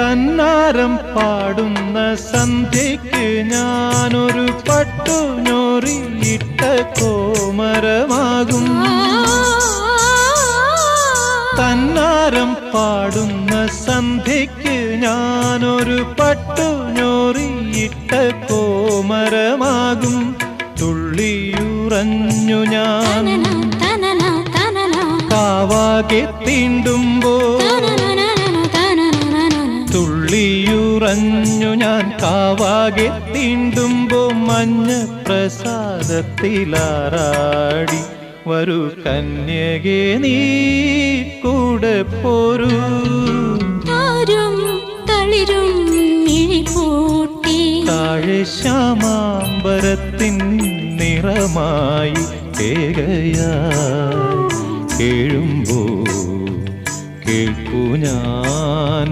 തന്നാരം പാടുന്ന സന്ധ്യയ്ക്ക് ഞാനൊരു പട്ടുഞോറിയിട്ട കോമരമാകും. തന്നാരം പാടുന്ന സന്ധ്യയ്ക്ക് ഞാനൊരു പട്ടുഞോറിയിട്ട കോമരമാകും. തുള്ളിയുറഞ്ഞു ഞാൻ കാവാകെ തീണ്ടുമ്പോൾ, തുള്ളിയുറഞ്ഞു ഞാൻ കാവാകെ തീണ്ടുമ്പോ മഞ്ഞ പ്രസാദത്തിലാറാടി വരൂ കന്യകേ നീ കൂടെ പോരൂ. താഴെ ശ്യാമാംബരത്തിൻ നിറമായി കേകയായി കേഴുമ്പോ കേൾക്കൂ ഞാൻ